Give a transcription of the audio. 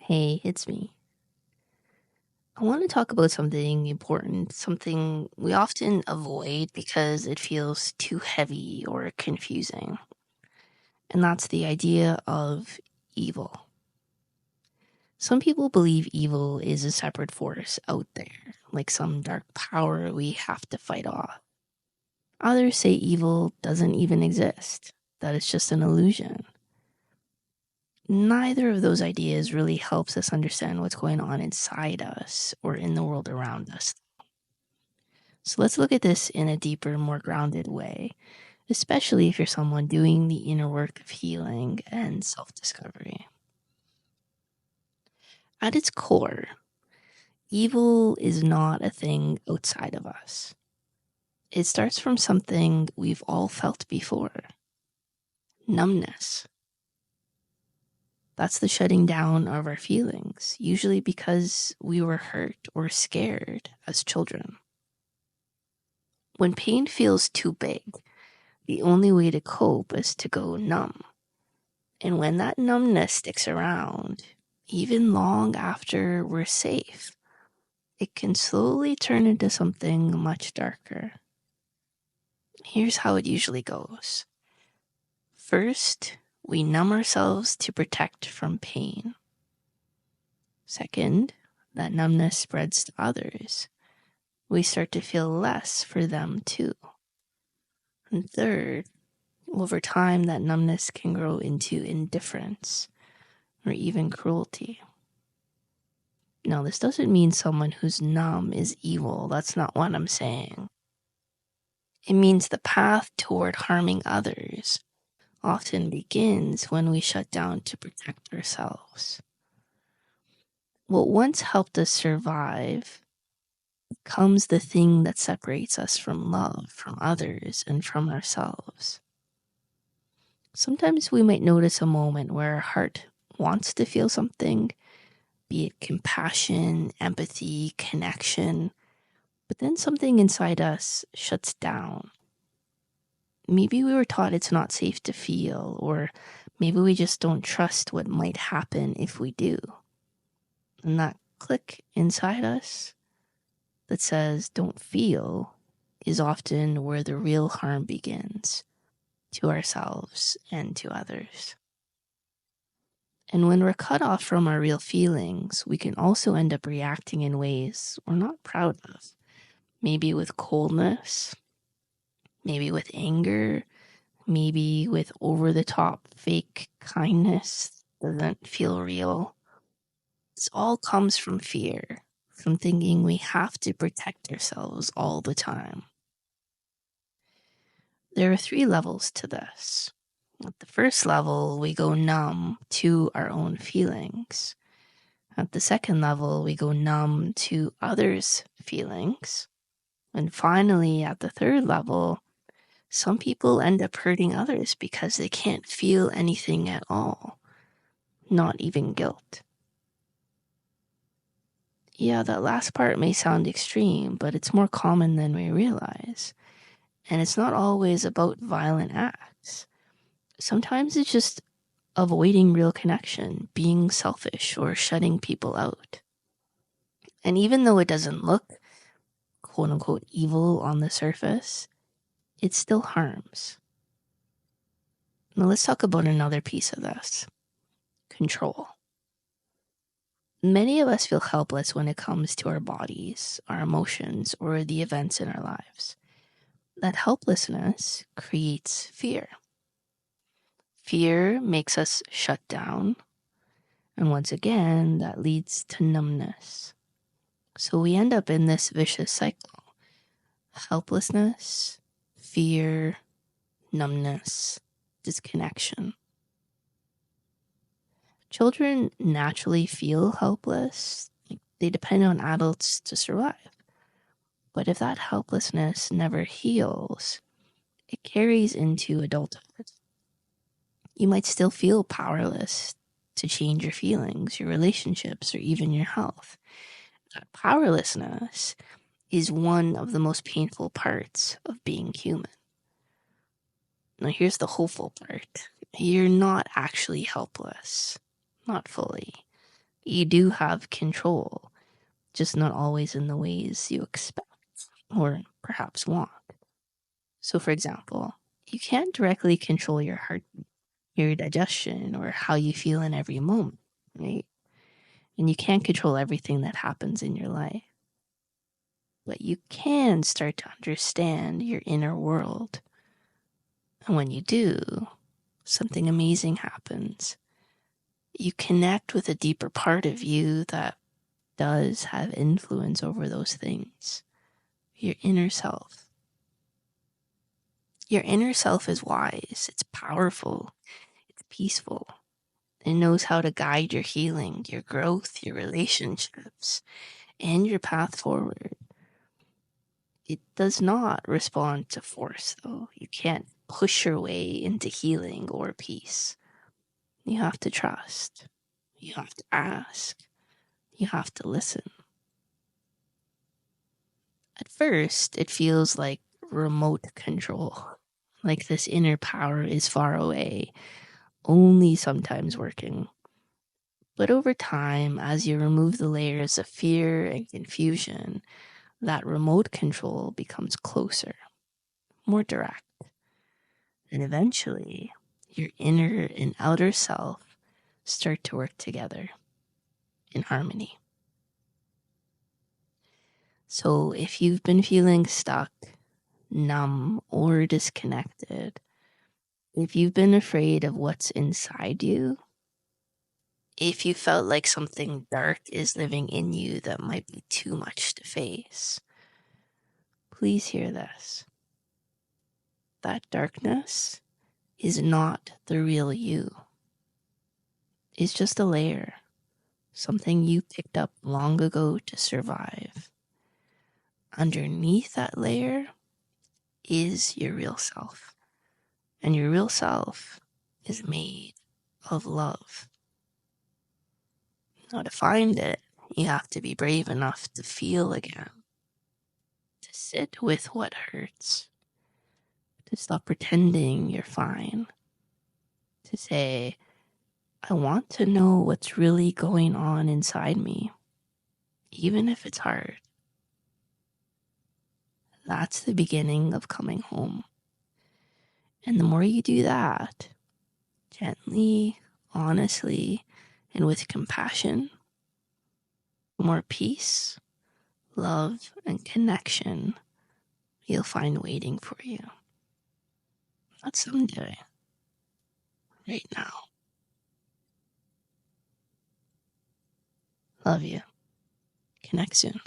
Hey, it's me. I want to talk about something important, something we often avoid because it feels too heavy or confusing. And that's the idea of evil. Some people believe evil is a separate force out there, like some dark power we have to fight off. Others say evil doesn't even exist, that it's just an illusion. Neither of those ideas really helps us understand what's going on inside us or in the world around us. So let's look at this in a deeper, more grounded way, especially if you're someone doing the inner work of healing and self-discovery. At its core, evil is not a thing outside of us. It starts from something we've all felt before: numbness. That's the shutting down of our feelings, usually because we were hurt or scared as children. When pain feels too big, the only way to cope is to go numb. And when that numbness sticks around, even long after we're safe, it can slowly turn into something much darker. Here's how it usually goes. First, we numb ourselves to protect from pain. Second, that numbness spreads to others. We start to feel less for them too. And third, over time, that numbness can grow into indifference or even cruelty. Now, this doesn't mean someone who's numb is evil. That's not what I'm saying. It means the path toward harming others often begins when we shut down to protect ourselves. What once helped us survive becomes the thing that separates us from love, from others, and from ourselves. Sometimes we might notice a moment where our heart wants to feel something, be it compassion, empathy, connection, but then something inside us shuts down. Maybe we were taught it's not safe to feel, or maybe we just don't trust what might happen if we do. And that click inside us that says don't feel is often where the real harm begins, to ourselves and to others. And when we're cut off from our real feelings, we can also end up reacting in ways we're not proud of. Maybe with coldness, maybe with anger, maybe with over-the-top fake kindness that doesn't feel real. This all comes from fear, from thinking we have to protect ourselves all the time. There are 3 levels to this. At the first level, we go numb to our own feelings. At the second level, we go numb to others' feelings. And finally, at the third level, some people end up hurting others because they can't feel anything at all, not even guilt. Yeah, that last part may sound extreme, but it's more common than we realize. And it's not always about violent acts. Sometimes it's just avoiding real connection, being selfish, or shutting people out. And even though it doesn't look quote unquote evil on the surface, it still harms. Now let's talk about another piece of this: control. Many of us feel helpless when it comes to our bodies, our emotions, or the events in our lives. That helplessness creates fear. Fear makes us shut down, and once again, that leads to numbness. So we end up in this vicious cycle: helplessness, fear, numbness, disconnection. Children naturally feel helpless. They depend on adults to survive. But if that helplessness never heals, it carries into adulthood. You might still feel powerless to change your feelings, your relationships, or even your health. That powerlessness is one of the most painful parts of being human. Now, here's the hopeful part: you're not actually helpless. Not fully. You do have control, just not always in the ways you expect or perhaps want. So, for example, you can't directly control your heart, your digestion, or how you feel in every moment, right? And you can't control everything that happens in your life. But you can start to understand your inner world. And when you do, something amazing happens. You connect with a deeper part of you that does have influence over those things. Your inner self. Your inner self is wise, it's powerful, it's peaceful. It knows how to guide your healing, your growth, your relationships, and your path forward. It does not respond to force, though. You can't push your way into healing or peace. You have to trust. You have to ask. You have to listen. At first, it feels like remote control, like this inner power is far away, only sometimes working. But over time, as you remove the layers of fear and confusion, that remote control becomes closer, more direct. And eventually, your inner and outer self start to work together in harmony. So if you've been feeling stuck, numb, or disconnected, if you've been afraid of what's inside you, if you felt like something dark is living in you that might be too much to face, please hear this. That darkness is not the real you. It's just a layer, something you picked up long ago to survive. Underneath that layer is your real self. And your real self is made of love. Now, to find it, you have to be brave enough to feel again, to sit with what hurts, to stop pretending you're fine, to say, I want to know what's really going on inside me, even if it's hard. That's the beginning of coming home. And the more you do that, gently, honestly, and with compassion, more peace, love, and connection you'll find waiting for you. Not someday, right now. Love you. Connect soon.